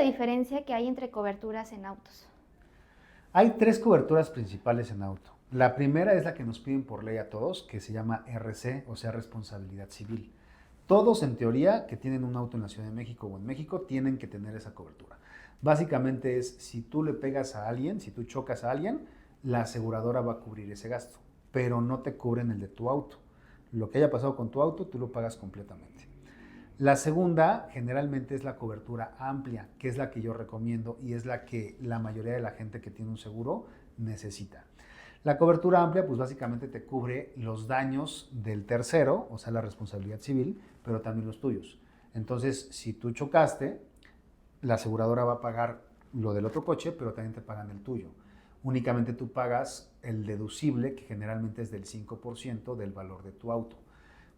la diferencia que hay entre coberturas en autos? Hay tres coberturas principales en auto. La primera es la que nos piden por ley a todos, que se llama RC, o sea, responsabilidad civil. Todos, en teoría, que tienen un auto en la Ciudad de México o en México, tienen que tener esa cobertura. Básicamente es, si tú le pegas a alguien, si tú chocas a alguien, la aseguradora va a cubrir ese gasto, pero no te cubren el de tu auto. Lo que haya pasado con tu auto, tú lo pagas completamente. La segunda generalmente es la cobertura amplia, que es la que yo recomiendo y es la que la mayoría de la gente que tiene un seguro necesita. La cobertura amplia, pues básicamente te cubre los daños del tercero, o sea, la responsabilidad civil, pero también los tuyos. Entonces, si tú chocaste, la aseguradora va a pagar lo del otro coche, pero también te pagan el tuyo. Únicamente tú pagas el deducible, que generalmente es del 5% del valor de tu auto.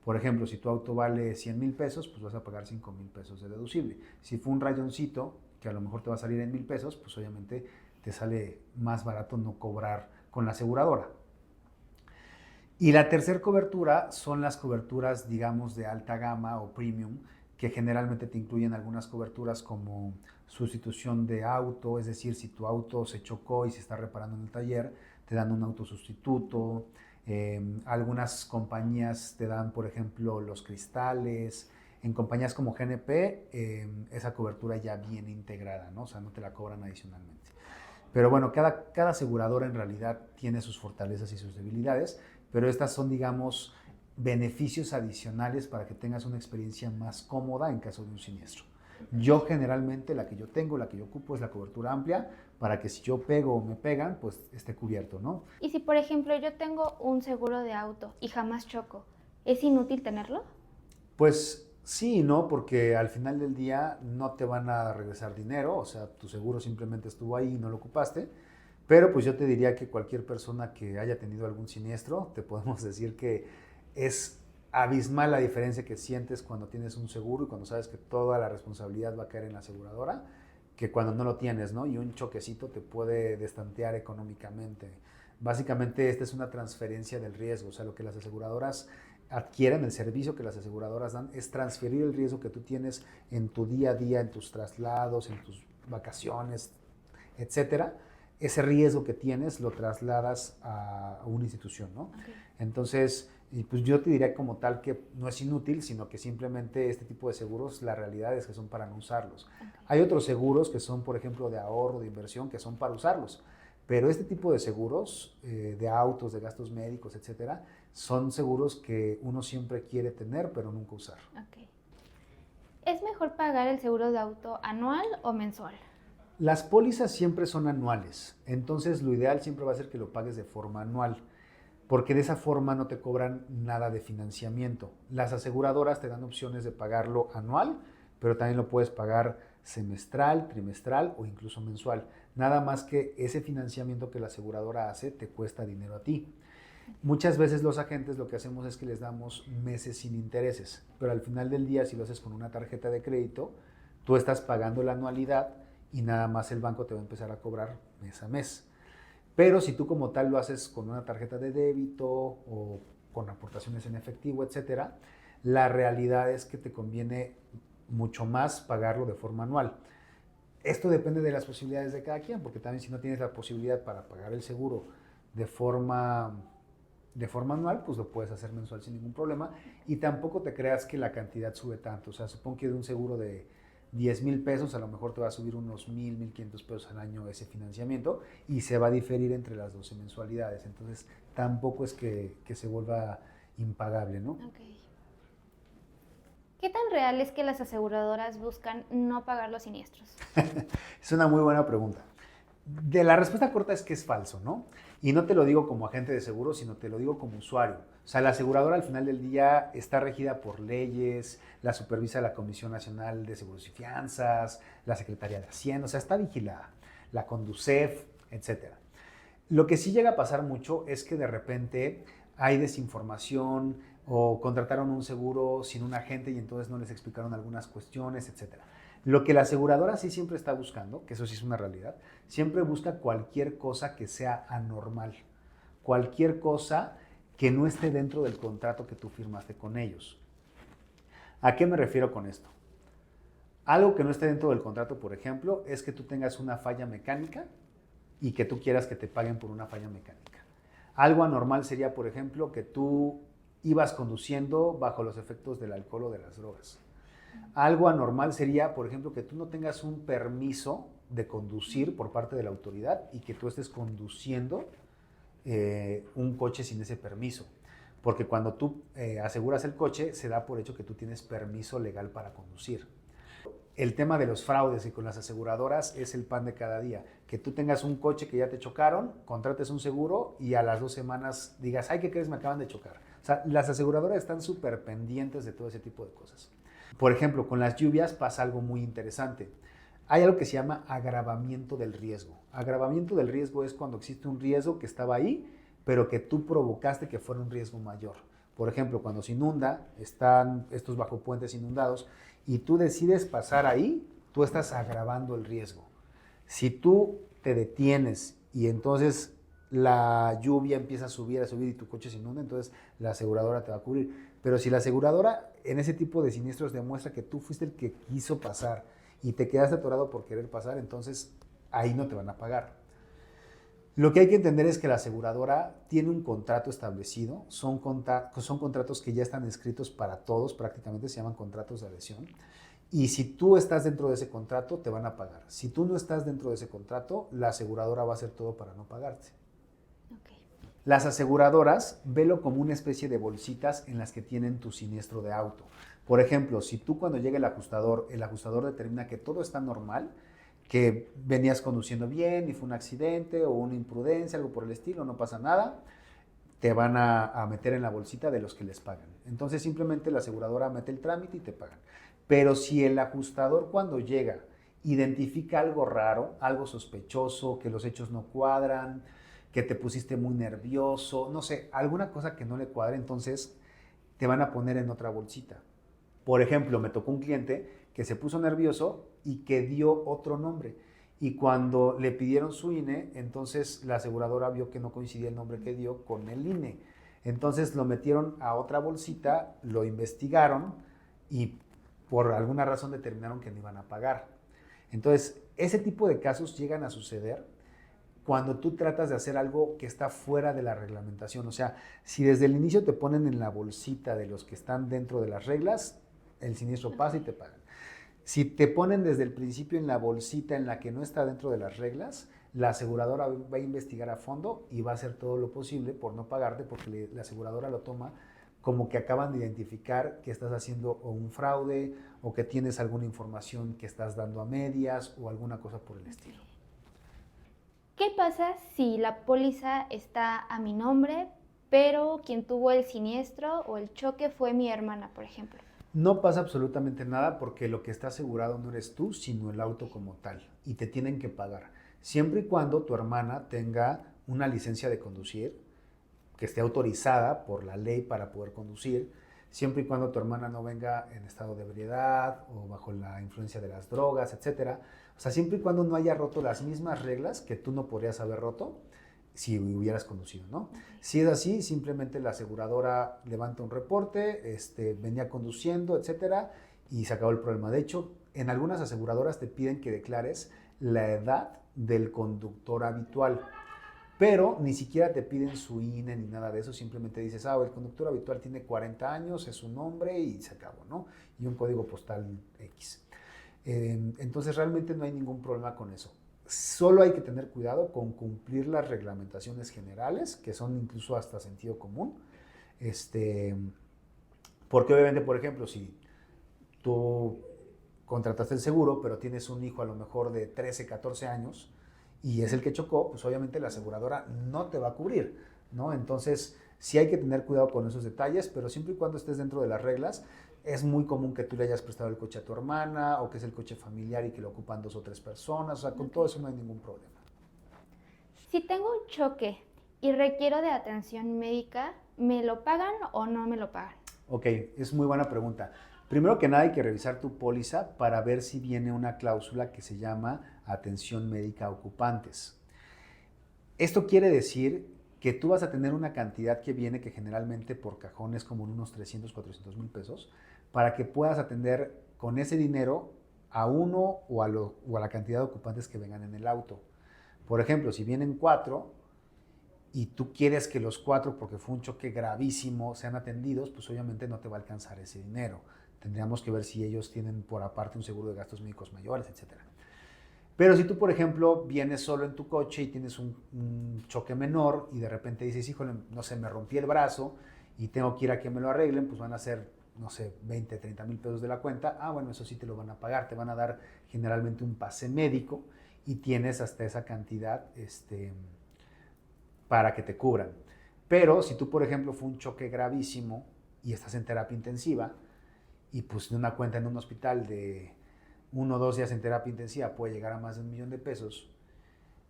Por ejemplo, si tu auto vale 100,000 pesos, pues vas a pagar 5,000 pesos de deducible. Si fue un rayoncito, que a lo mejor te va a salir en 1,000 pesos, pues obviamente te sale más barato no cobrar con la aseguradora. Y la tercera cobertura son las coberturas, digamos, de alta gama o premium, que generalmente te incluyen algunas coberturas como sustitución de auto, es decir, si tu auto se chocó y se está reparando en el taller, te dan un auto sustituto. Algunas compañías te dan, por ejemplo, los cristales. En compañías como GNP, esa cobertura ya viene integrada, ¿no? O sea, no te la cobran adicionalmente. Pero bueno, cada aseguradora en realidad tiene sus fortalezas y sus debilidades, pero estas son, digamos, beneficios adicionales para que tengas una experiencia más cómoda en caso de un siniestro. Yo generalmente la que yo tengo, la que yo ocupo es la cobertura amplia para que si yo pego o me pegan, pues esté cubierto, ¿no? Y si, por ejemplo, yo tengo un seguro de auto y jamás choco, ¿es inútil tenerlo? Pues sí y no, porque al final del día no te van a regresar dinero, o sea, tu seguro simplemente estuvo ahí y no lo ocupaste, pero pues yo te diría que cualquier persona que haya tenido algún siniestro, te podemos decir que es abismal la diferencia que sientes cuando tienes un seguro y cuando sabes que toda la responsabilidad va a caer en la aseguradora, que cuando no lo tienes, ¿no? Y un choquecito te puede destantear económicamente. Básicamente esta es una transferencia del riesgo, o sea, lo que las aseguradoras adquieren, el servicio que las aseguradoras dan, es transferir el riesgo que tú tienes en tu día a día, en tus traslados, en tus vacaciones, etcétera. Ese riesgo que tienes lo trasladas a una institución, ¿no? Okay. Entonces, pues yo te diría como tal que no es inútil, sino que simplemente este tipo de seguros, la realidad es que son para no usarlos. Okay. Hay otros seguros que son, por ejemplo, de ahorro, de inversión, que son para usarlos. Pero este tipo de seguros, de autos, de gastos médicos, etcétera, son seguros que uno siempre quiere tener, pero nunca usar. Okay. ¿Es mejor pagar el seguro de auto anual o mensual? Las pólizas siempre son anuales, entonces lo ideal siempre va a ser que lo pagues de forma anual, porque de esa forma no te cobran nada de financiamiento. Las aseguradoras te dan opciones de pagarlo anual, pero también lo puedes pagar semestral, trimestral o incluso mensual. Nada más que ese financiamiento que la aseguradora hace te cuesta dinero a ti. Muchas veces los agentes lo que hacemos es que les damos meses sin intereses, pero al final del día, si lo haces con una tarjeta de crédito, tú estás pagando la anualidad y nada más el banco te va a empezar a cobrar mes a mes. Pero si tú como tal lo haces con una tarjeta de débito o con aportaciones en efectivo, etcétera, la realidad es que te conviene mucho más pagarlo de forma anual. Esto depende de las posibilidades de cada quien, porque también si no tienes la posibilidad para pagar el seguro de forma anual, pues lo puedes hacer mensual sin ningún problema. Y tampoco te creas que la cantidad sube tanto. O sea, supongo que de un seguro de 10,000 pesos, a lo mejor te va a subir unos 1,000, 1,500 pesos al año ese financiamiento y se va a diferir entre las 12 mensualidades. Entonces, tampoco es que se vuelva impagable, ¿no? Okay. ¿Qué tan real es que las aseguradoras buscan no pagar los siniestros? Es una muy buena pregunta. De la respuesta corta es que es falso, ¿no? Y no te lo digo como agente de seguros, sino te lo digo como usuario. O sea, la aseguradora al final del día está regida por leyes, la supervisa la Comisión Nacional de Seguros y Fianzas, la Secretaría de Hacienda, o sea, está vigilada, la Conducef, etcétera. Lo que sí llega a pasar mucho es que de repente hay desinformación o contrataron un seguro sin un agente y entonces no les explicaron algunas cuestiones, etcétera. Lo que la aseguradora sí siempre está buscando, que eso sí es una realidad, siempre busca cualquier cosa que sea anormal, cualquier cosa que no esté dentro del contrato que tú firmaste con ellos. ¿A qué me refiero con esto? Algo que no esté dentro del contrato, por ejemplo, es que tú tengas una falla mecánica y que tú quieras que te paguen por una falla mecánica. Algo anormal sería, por ejemplo, que tú ibas conduciendo bajo los efectos del alcohol o de las drogas. Algo anormal sería, por ejemplo, que tú no tengas un permiso de conducir por parte de la autoridad y que tú estés conduciendo un coche sin ese permiso. Porque cuando tú aseguras el coche, se da por hecho que tú tienes permiso legal para conducir. El tema de los fraudes y con las aseguradoras es el pan de cada día. Que tú tengas un coche que ya te chocaron, contrates un seguro y a las 2 semanas digas, ay, ¿qué crees? Me acaban de chocar. O sea, las aseguradoras están súper pendientes de todo ese tipo de cosas. Por ejemplo, con las lluvias pasa algo muy interesante. Hay algo que se llama agravamiento del riesgo. Agravamiento del riesgo es cuando existe un riesgo que estaba ahí, pero que tú provocaste que fuera un riesgo mayor. Por ejemplo, cuando se inunda, están estos bajopuentes inundados y tú decides pasar ahí, tú estás agravando el riesgo. Si tú te detienes y entonces la lluvia empieza a subir y tu coche se inunda, entonces la aseguradora te va a cubrir. Pero si la aseguradora en ese tipo de siniestros demuestra que tú fuiste el que quiso pasar y te quedaste atorado por querer pasar, entonces ahí no te van a pagar. Lo que hay que entender es que la aseguradora tiene un contrato establecido, son contratos que ya están escritos para todos, prácticamente se llaman contratos de adhesión, y si tú estás dentro de ese contrato, te van a pagar. Si tú no estás dentro de ese contrato, la aseguradora va a hacer todo para no pagarte. Okay. Las aseguradoras, velo como una especie de bolsitas en las que tienen tu siniestro de auto. Por ejemplo, si tú cuando llega el ajustador determina que todo está normal, que venías conduciendo bien y fue un accidente o una imprudencia, algo por el estilo, no pasa nada, te van a meter en la bolsita de los que les pagan. Entonces simplemente la aseguradora mete el trámite y te pagan. Pero si el ajustador cuando llega identifica algo raro, algo sospechoso, que los hechos no cuadran, que te pusiste muy nervioso, no sé, alguna cosa que no le cuadre, entonces te van a poner en otra bolsita. Por ejemplo, me tocó un cliente que se puso nervioso y que dio otro nombre. Y cuando le pidieron su INE, entonces la aseguradora vio que no coincidía el nombre que dio con el INE. Entonces lo metieron a otra bolsita, lo investigaron y por alguna razón determinaron que no iban a pagar. Entonces, ese tipo de casos llegan a suceder cuando tú tratas de hacer algo que está fuera de la reglamentación. O sea, si desde el inicio te ponen en la bolsita de los que están dentro de las reglas, el siniestro pasa y te pagan. Si te ponen desde el principio en la bolsita en la que no está dentro de las reglas, la aseguradora va a investigar a fondo y va a hacer todo lo posible por no pagarte porque la aseguradora lo toma como que acaban de identificar que estás haciendo o un fraude o que tienes alguna información que estás dando a medias o alguna cosa por el estilo. ¿Qué pasa si la póliza está a mi nombre, pero quien tuvo el siniestro o el choque fue mi hermana, por ejemplo? No pasa absolutamente nada porque lo que está asegurado no eres tú, sino el auto como tal. Y te tienen que pagar. Siempre y cuando tu hermana tenga una licencia de conducir, que esté autorizada por la ley para poder conducir, siempre y cuando tu hermana no venga en estado de ebriedad o bajo la influencia de las drogas, etc. O sea, siempre y cuando no haya roto las mismas reglas que tú no podrías haber roto si hubieras conducido, ¿no? Si es así, simplemente la aseguradora levanta un reporte, venía conduciendo, etcétera, y se acabó el problema. De hecho, en algunas aseguradoras te piden que declares la edad del conductor habitual, pero ni siquiera te piden su INE ni nada de eso, simplemente dices, el conductor habitual tiene 40 años, es su nombre y se acabó, ¿no? Y un código postal X. Entonces realmente no hay ningún problema con eso. Solo hay que tener cuidado con cumplir las reglamentaciones generales, que son incluso hasta sentido común, porque obviamente, por ejemplo, si tú contrataste el seguro, pero tienes un hijo a lo mejor de 13, 14 años y es el que chocó, pues obviamente la aseguradora no te va a cubrir, ¿no? Entonces, sí hay que tener cuidado con esos detalles, pero siempre y cuando estés dentro de las reglas, es muy común que tú le hayas prestado el coche a tu hermana o que es el coche familiar y que lo ocupan 2 o 3 personas, o sea, con todo eso no hay ningún problema. Si tengo un choque y requiero de atención médica, ¿me lo pagan o no me lo pagan? Ok, es muy buena pregunta. Primero que nada hay que revisar tu póliza para ver si viene una cláusula que se llama atención médica a ocupantes. Esto quiere decir que tú vas a tener una cantidad que viene, que generalmente por cajón es como unos 300, 400 mil pesos, para que puedas atender con ese dinero a uno o a la cantidad de ocupantes que vengan en el auto. Por ejemplo, si vienen 4 y tú quieres que los 4, porque fue un choque gravísimo, sean atendidos, pues obviamente no te va a alcanzar ese dinero. Tendríamos que ver si ellos tienen por aparte un seguro de gastos médicos mayores, etcétera. Pero si tú, por ejemplo, vienes solo en tu coche y tienes un choque menor y de repente dices, híjole, no sé, me rompí el brazo y tengo que ir a que me lo arreglen, pues van a ser, no sé, 20, 30 mil pesos de la cuenta. Ah, bueno, eso sí te lo van a pagar. Te van a dar generalmente un pase médico y tienes hasta esa cantidad para que te cubran. Pero si tú, por ejemplo, fue un choque gravísimo y estás en terapia intensiva y pues de una cuenta en un hospital de 1 o 2 días en terapia intensiva puede llegar a más de $1,000,000,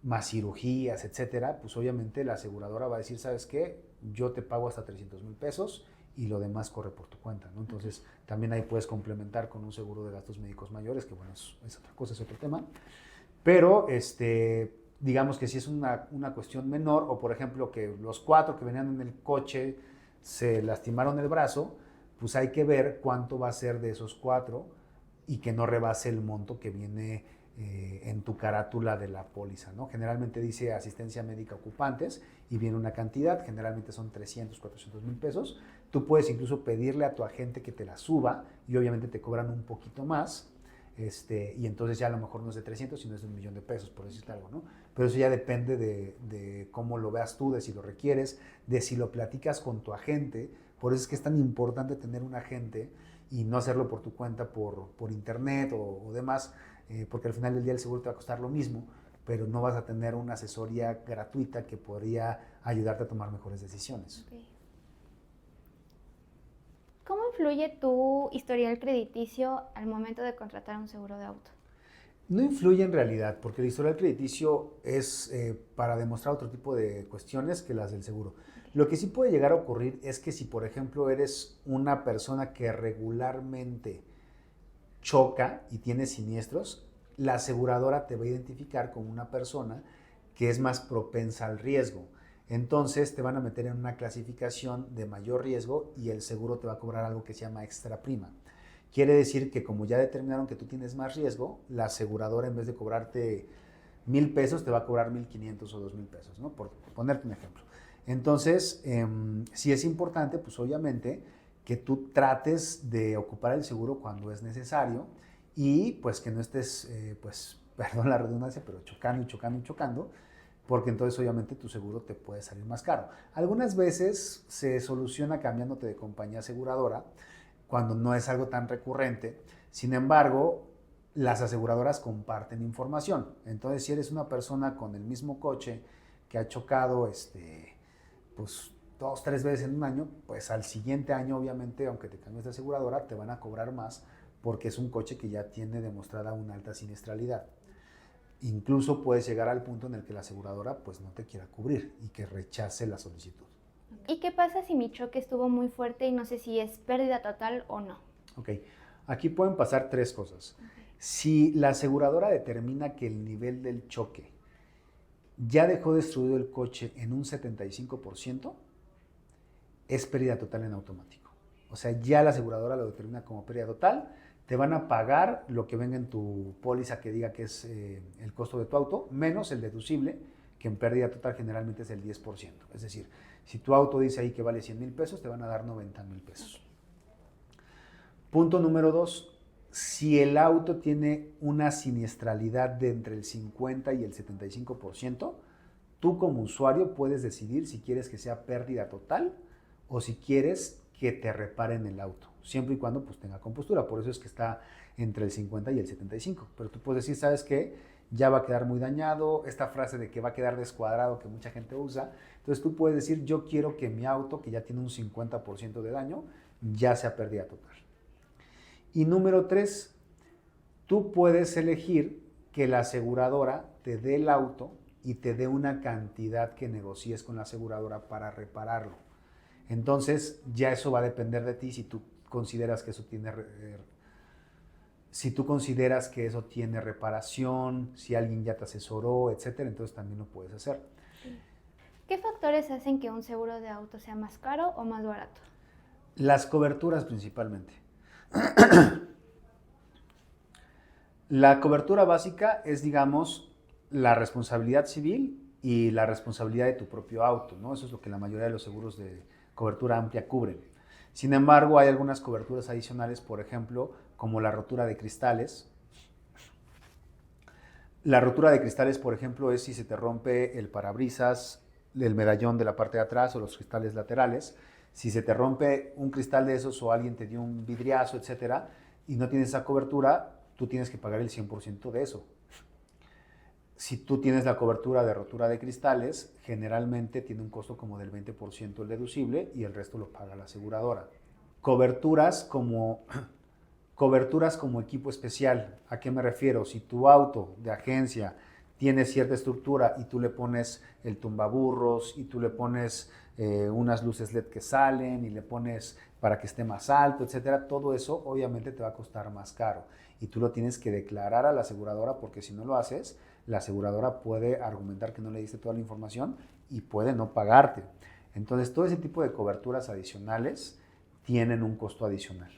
más cirugías, etcétera, pues obviamente la aseguradora va a decir, ¿sabes qué? Yo te pago hasta 300,000 pesos y lo demás corre por tu cuenta, ¿no? Entonces, también ahí puedes complementar con un seguro de gastos médicos mayores, que bueno, es otra cosa, es otro tema. Pero, digamos que si es una cuestión menor, o por ejemplo que los 4 que venían en el coche se lastimaron el brazo, pues hay que ver cuánto va a ser de esos 4 y que no rebase el monto que viene en tu carátula de la póliza, ¿no? Generalmente dice asistencia médica ocupantes y viene una cantidad, generalmente son 300, 400 mil pesos. Tú puedes incluso pedirle a tu agente que te la suba y obviamente te cobran un poquito más. Y entonces ya a lo mejor no es de 300, sino es de $1,000,000, por decirte algo, ¿no? Pero eso ya depende de cómo lo veas tú, de si lo requieres, de si lo platicas con tu agente. Por eso es que es tan importante tener un agente y no hacerlo por tu cuenta, por internet o demás, porque al final del día el seguro te va a costar lo mismo, pero no vas a tener una asesoría gratuita que podría ayudarte a tomar mejores decisiones. Okay. ¿Cómo influye tu historial crediticio al momento de contratar un seguro de auto? No influye en realidad, porque el historial crediticio es para demostrar otro tipo de cuestiones que las del seguro. Lo que sí puede llegar a ocurrir es que si, por ejemplo, eres una persona que regularmente choca y tiene siniestros, la aseguradora te va a identificar como una persona que es más propensa al riesgo. Entonces te van a meter en una clasificación de mayor riesgo y el seguro te va a cobrar algo que se llama extra prima. Quiere decir que como ya determinaron que tú tienes más riesgo, la aseguradora en vez de cobrarte 1,000 pesos te va a cobrar 1,500 o 2,000 pesos, ¿no? Por ponerte un ejemplo. Entonces, sí es importante, pues obviamente, que tú trates de ocupar el seguro cuando es necesario y pues que no estés, pues, perdón la redundancia, pero chocando y chocando y chocando, porque entonces obviamente tu seguro te puede salir más caro. Algunas veces se soluciona cambiándote de compañía aseguradora cuando no es algo tan recurrente. Sin embargo, las aseguradoras comparten información. Entonces, si eres una persona con el mismo coche que ha chocado pues 2, 3 veces en un año, pues al siguiente año, obviamente, aunque te cambies de aseguradora, te van a cobrar más porque es un coche que ya tiene demostrada una alta siniestralidad. Incluso puedes llegar al punto en el que la aseguradora pues no te quiera cubrir y que rechace la solicitud. ¿Y qué pasa si mi choque estuvo muy fuerte y no sé si es pérdida total o no? Ok, aquí pueden pasar 3 cosas. Si la aseguradora determina que el nivel del choque ya dejó destruido el coche en un 75%, es pérdida total en automático. O sea, ya la aseguradora lo determina como pérdida total, te van a pagar lo que venga en tu póliza que diga que es el costo de tu auto, menos el deducible, que en pérdida total generalmente es el 10%. Es decir, si tu auto dice ahí que vale 100,000 pesos, te van a dar 90,000 pesos. Punto número 2, si el auto tiene una siniestralidad de entre el 50 y el 75%, tú como usuario puedes decidir si quieres que sea pérdida total o si quieres que te reparen el auto, siempre y cuando pues tenga compostura. Por eso es que está entre el 50 y el 75. Pero tú puedes decir, ¿sabes qué? Ya va a quedar muy dañado, esta frase de que va a quedar descuadrado que mucha gente usa. Entonces tú puedes decir, yo quiero que mi auto, que ya tiene un 50% de daño, ya sea pérdida total. Y número 3, tú puedes elegir que la aseguradora te dé el auto y te dé una cantidad que negocies con la aseguradora para repararlo. Entonces, ya eso va a depender de ti si tú consideras que eso tiene reparación, si alguien ya te asesoró, etcétera, entonces también lo puedes hacer. ¿Qué factores hacen que un seguro de auto sea más caro o más barato? Las coberturas principalmente. La cobertura básica es, digamos, la responsabilidad civil y la responsabilidad de tu propio auto, ¿no? Eso es lo que la mayoría de los seguros de cobertura amplia cubren. Sin embargo, hay algunas coberturas adicionales, por ejemplo, como la rotura de cristales. La rotura de cristales, por ejemplo, es si se te rompe el parabrisas, el medallón de la parte de atrás o los cristales laterales. Si se te rompe un cristal de esos o alguien te dio un vidriazo, etcétera, y no tienes esa cobertura, tú tienes que pagar el 100% de eso. Si tú tienes la cobertura de rotura de cristales, generalmente tiene un costo como del 20% el deducible y el resto lo paga la aseguradora. Coberturas como Coberturas como equipo especial. ¿A qué me refiero? Si tu auto de agencia tiene cierta estructura y tú le pones el tumbaburros y tú le pones unas luces LED que salen y le pones para que esté más alto, etcétera, todo eso obviamente te va a costar más caro y tú lo tienes que declarar a la aseguradora porque si no lo haces, la aseguradora puede argumentar que no le diste toda la información y puede no pagarte. Entonces, todo ese tipo de coberturas adicionales tienen un costo adicional.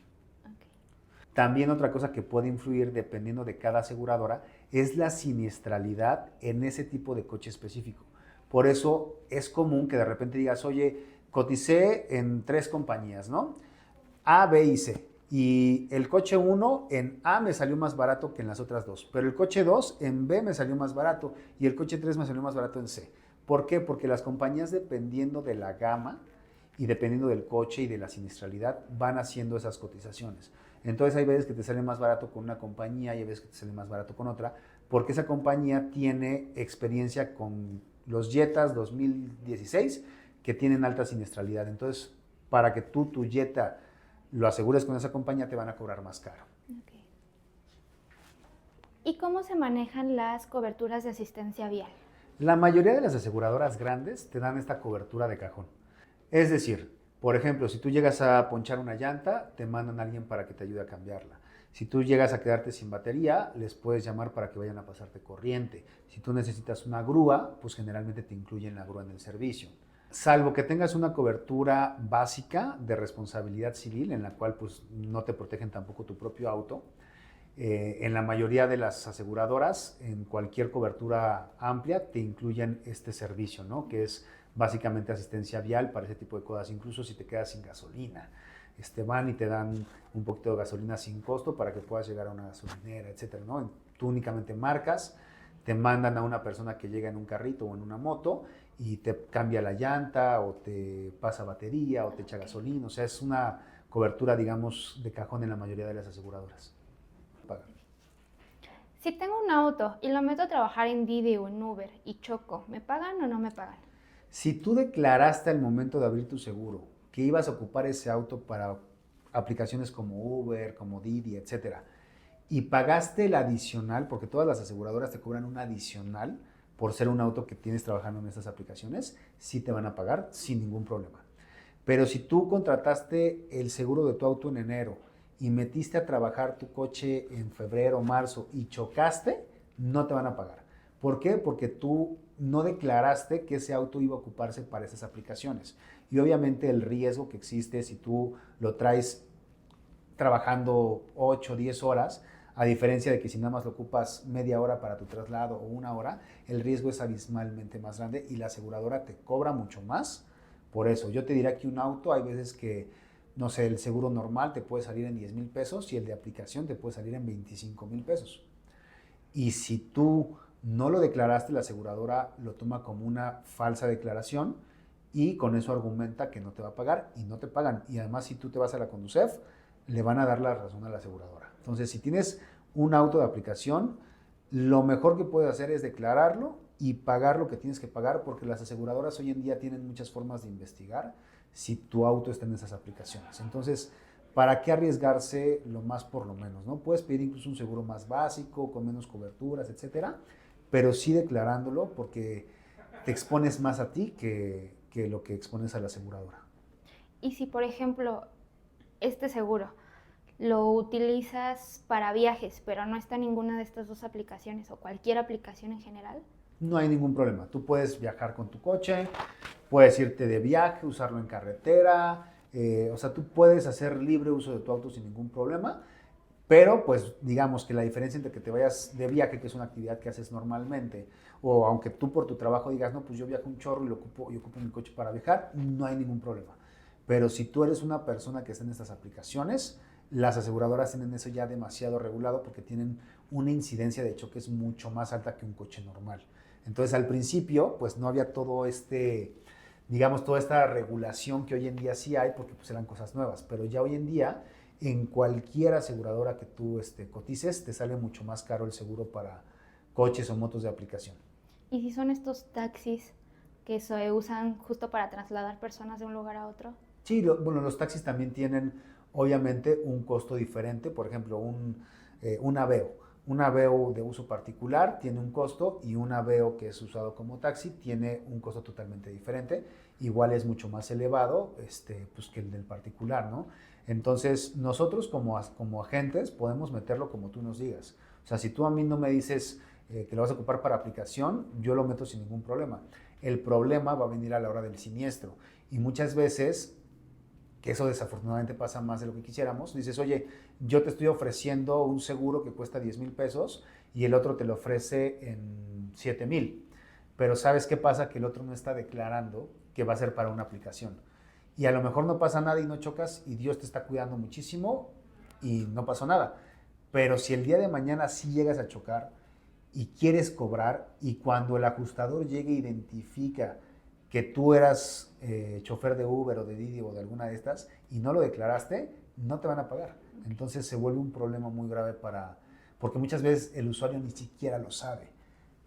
También otra cosa que puede influir dependiendo de cada aseguradora es la siniestralidad en ese tipo de coche específico. Por eso es común que de repente digas, oye, coticé en 3 compañías, ¿no? A, B y C. Y el coche 1 en A me salió más barato que en las otras 2, pero el coche 2 en B me salió más barato y el coche 3 me salió más barato en C. ¿Por qué? Porque las compañías, dependiendo de la gama y dependiendo del coche y de la siniestralidad, van haciendo esas cotizaciones. Entonces hay veces que te sale más barato con una compañía y hay veces que te sale más barato con otra, porque esa compañía tiene experiencia con los Jetas 2016 que tienen alta siniestralidad. Entonces, para que tú tu Jetta lo asegures con esa compañía, te van a cobrar más caro. Okay. ¿Y cómo se manejan las coberturas de asistencia vial? La mayoría de las aseguradoras grandes te dan esta cobertura de cajón. Es decir, por ejemplo, si tú llegas a ponchar una llanta, te mandan a alguien para que te ayude a cambiarla. Si tú llegas a quedarte sin batería, les puedes llamar para que vayan a pasarte corriente. Si tú necesitas una grúa, pues generalmente te incluyen la grúa en el servicio. Salvo que tengas una cobertura básica de responsabilidad civil, en la cual pues no te protegen tampoco tu propio auto. En la mayoría de las aseguradoras, en cualquier cobertura amplia, te incluyen este servicio, ¿no? Que es básicamente asistencia vial para ese tipo de cosas, incluso si te quedas sin gasolina. Van y te dan un poquito de gasolina sin costo para que puedas llegar a una gasolinera, etcétera, ¿no? Tú únicamente marcas, te mandan a una persona que llega en un carrito o en una moto y te cambia la llanta o te pasa batería o te echa gasolina. O sea, es una cobertura, digamos, de cajón en la mayoría de las aseguradoras. Si tengo un auto y lo meto a trabajar en Didi o en Uber y choco, ¿me pagan o no me pagan? Si tú declaraste al momento de abrir tu seguro que ibas a ocupar ese auto para aplicaciones como Uber, como Didi, etcétera, y pagaste el adicional, porque todas las aseguradoras te cobran un adicional por ser un auto que tienes trabajando en estas aplicaciones, sí te van a pagar sin ningún problema. Pero si tú contrataste el seguro de tu auto en enero y metiste a trabajar tu coche en febrero, marzo y chocaste, no te van a pagar. ¿Por qué? Porque tú no declaraste que ese auto iba a ocuparse para esas aplicaciones. Y obviamente el riesgo que existe si tú lo traes trabajando 8 o 10 horas, a diferencia de que si nada más lo ocupas media hora para tu traslado o una hora, el riesgo es abismalmente más grande y la aseguradora te cobra mucho más por eso. Yo te diría que un auto hay veces que, no sé, el seguro normal te puede salir en 10,000 pesos y el de aplicación te puede salir en 25,000 pesos. Y si tú no lo declaraste, la aseguradora lo toma como una falsa declaración y con eso argumenta que no te va a pagar y no te pagan. Y además, si tú te vas a la Conducef, le van a dar la razón a la aseguradora. Entonces, si tienes un auto de aplicación, lo mejor que puedes hacer es declararlo y pagar lo que tienes que pagar, porque las aseguradoras hoy en día tienen muchas formas de investigar si tu auto está en esas aplicaciones. Entonces, ¿para qué arriesgarse lo más por lo menos, no? Puedes pedir incluso un seguro más básico, con menos coberturas, etcétera, pero sí declarándolo porque te expones más a ti que lo que expones a la aseguradora. Y si, por ejemplo, este seguro lo utilizas para viajes, pero no está en ninguna de estas dos aplicaciones o cualquier aplicación en general, no hay ningún problema. Tú puedes viajar con tu coche, puedes irte de viaje, usarlo en carretera, o sea, tú puedes hacer libre uso de tu auto sin ningún problema. Pero pues digamos que la diferencia entre que te vayas de viaje, que es una actividad que haces normalmente, o aunque tú por tu trabajo digas, no, pues yo viajo un chorro y ocupo mi coche para viajar, no hay ningún problema. Pero si tú eres una persona que está en estas aplicaciones, las aseguradoras tienen eso ya demasiado regulado porque tienen una incidencia de choques mucho más alta que un coche normal. Entonces al principio pues no había todo digamos, toda esta regulación que hoy en día sí hay porque pues eran cosas nuevas, pero ya hoy en día en cualquier aseguradora que tú cotices te sale mucho más caro el seguro para coches o motos de aplicación. ¿Y si son estos taxis que se usan justo para trasladar personas de un lugar a otro? Sí, bueno, los taxis también tienen obviamente un costo diferente, por ejemplo, un Aveo. Un Aveo de uso particular tiene un costo y un Aveo que es usado como taxi tiene un costo totalmente diferente. Igual es mucho más elevado pues, que el del particular, ¿no? Entonces, nosotros como agentes podemos meterlo como tú nos digas. O sea, si tú a mí no me dices que lo vas a ocupar para aplicación, yo lo meto sin ningún problema. El problema va a venir a la hora del siniestro. Y muchas veces que eso desafortunadamente pasa más de lo que quisiéramos, dices, oye, yo te estoy ofreciendo un seguro que cuesta 10,000 pesos y el otro te lo ofrece en 7,000. Pero ¿sabes qué pasa? Que el otro no está declarando que va a ser para una aplicación. Y a lo mejor no pasa nada y no chocas y Dios te está cuidando muchísimo y no pasó nada. Pero si el día de mañana sí llegas a chocar y quieres cobrar y cuando el ajustador llegue e identifica que tú eras chofer de Uber o de Didi o de alguna de estas y no lo declaraste, no te van a pagar. Entonces se vuelve un problema muy grave porque muchas veces el usuario ni siquiera lo sabe.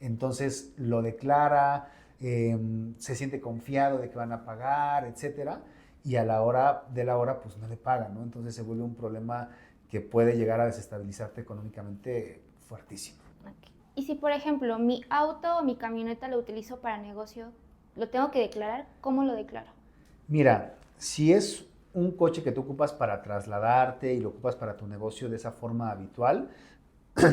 Entonces lo declara, se siente confiado de que van a pagar, etcétera, y a la hora de la hora pues no le pagan, ¿no? Entonces se vuelve un problema que puede llegar a desestabilizarte económicamente fuertísimo. Okay. Y si, por ejemplo, mi auto o mi camioneta lo utilizo para negocio, ¿lo tengo que declarar? ¿Cómo lo declaro? Mira, si es un coche que tú ocupas para trasladarte y lo ocupas para tu negocio de esa forma habitual,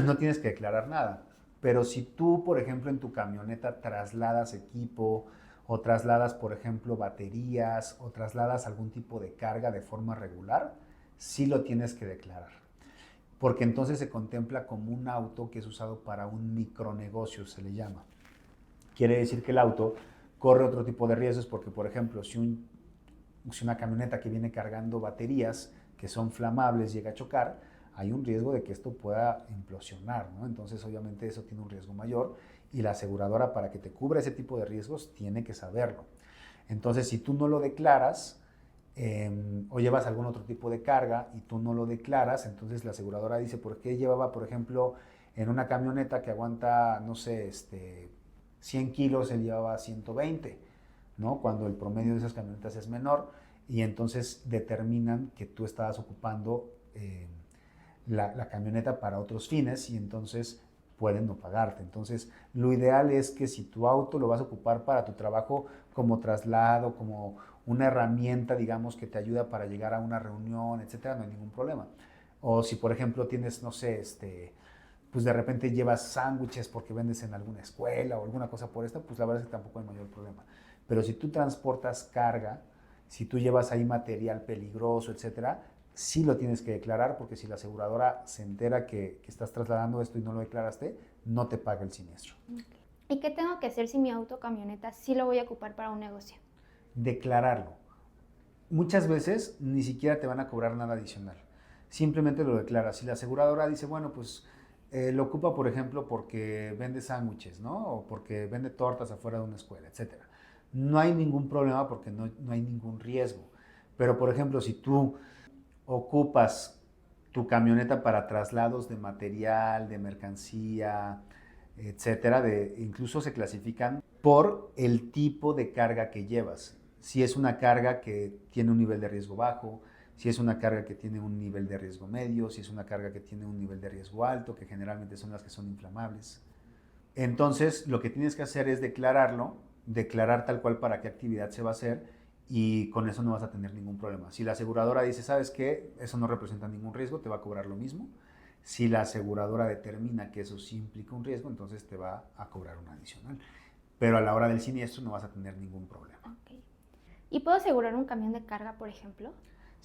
no tienes que declarar nada. Pero si tú, por ejemplo, en tu camioneta trasladas equipo o trasladas, por ejemplo, baterías o trasladas algún tipo de carga de forma regular, sí lo tienes que declarar. Porque entonces se contempla como un auto que es usado para un micronegocio, se le llama. Quiere decir que el auto corre otro tipo de riesgos porque, por ejemplo, si una camioneta que viene cargando baterías que son flamables llega a chocar, hay un riesgo de que esto pueda implosionar, ¿no? Entonces, obviamente, eso tiene un riesgo mayor y la aseguradora, para que te cubra ese tipo de riesgos, tiene que saberlo. Entonces, si tú no lo declaras o llevas algún otro tipo de carga y tú no lo declaras, entonces la aseguradora dice, ¿por qué llevaba, por ejemplo, en una camioneta que aguanta, no sé, 100 kilos, él llevaba 120, ¿no? Cuando el promedio de esas camionetas es menor y entonces determinan que tú estabas ocupando la camioneta para otros fines y entonces pueden no pagarte. Entonces, lo ideal es que si tu auto lo vas a ocupar para tu trabajo como traslado, como una herramienta, digamos, que te ayuda para llegar a una reunión, etcétera, no hay ningún problema. O si, por ejemplo, tienes, no sé, pues de repente llevas sándwiches porque vendes en alguna escuela o alguna cosa por esta, pues la verdad es que tampoco hay mayor problema. Pero si tú transportas carga, si tú llevas ahí material peligroso, etcétera, sí lo tienes que declarar porque si la aseguradora se entera que estás trasladando esto y no lo declaraste, no te paga el siniestro. Okay. ¿Y qué tengo que hacer si mi auto o camioneta sí lo voy a ocupar para un negocio? Declararlo. Muchas veces ni siquiera te van a cobrar nada adicional. Simplemente lo declaras. Si la aseguradora dice, bueno, pues lo ocupa, por ejemplo, porque vende sándwiches, ¿no? O porque vende tortas afuera de una escuela, etcétera. No hay ningún problema porque no hay ningún riesgo. Pero, por ejemplo, si tú ocupas tu camioneta para traslados de material, de mercancía, etcétera, incluso se clasifican por el tipo de carga que llevas. Si es una carga que tiene un nivel de riesgo bajo, si es una carga que tiene un nivel de riesgo medio, si es una carga que tiene un nivel de riesgo alto, que generalmente son las que son inflamables. Entonces, lo que tienes que hacer es declararlo, declarar tal cual para qué actividad se va a hacer y con eso no vas a tener ningún problema. Si la aseguradora dice, ¿sabes qué? Eso no representa ningún riesgo, te va a cobrar lo mismo. Si la aseguradora determina que eso sí implica un riesgo, entonces te va a cobrar un adicional. Pero a la hora del siniestro no vas a tener ningún problema. Okay. ¿Y puedo asegurar un camión de carga, por ejemplo?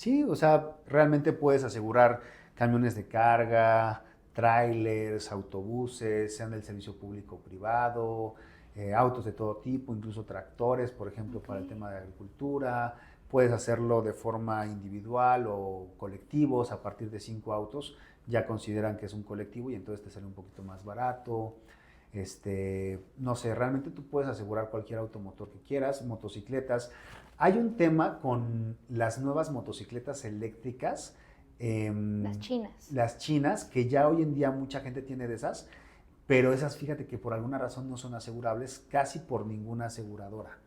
Sí, o sea, realmente puedes asegurar camiones de carga, trailers, autobuses, sean del servicio público o privado, autos de todo tipo, incluso tractores, por ejemplo, Ok. para el tema de agricultura. Puedes hacerlo de forma individual o colectivos, a partir de 5 autos ya consideran que es un colectivo y entonces te sale un poquito más barato. No sé, realmente tú puedes asegurar cualquier automotor que quieras, motocicletas. Hay un tema con las nuevas motocicletas eléctricas, Las chinas. las chinas, que ya hoy en día mucha gente tiene de esas, pero esas fíjate que por alguna razón no son asegurables casi por ninguna aseguradora.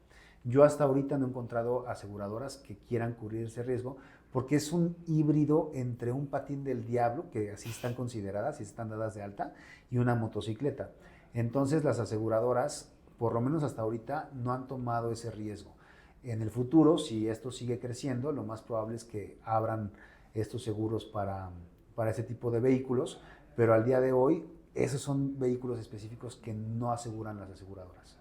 Yo hasta ahorita no he encontrado aseguradoras que quieran cubrir ese riesgo porque es un híbrido entre un patín del diablo, que así están consideradas y están dadas de alta, y una motocicleta. Entonces las aseguradoras, por lo menos hasta ahorita, no han tomado ese riesgo. En el futuro, si esto sigue creciendo, lo más probable es que abran estos seguros para ese tipo de vehículos, pero al día de hoy esos son vehículos específicos que no aseguran las aseguradoras.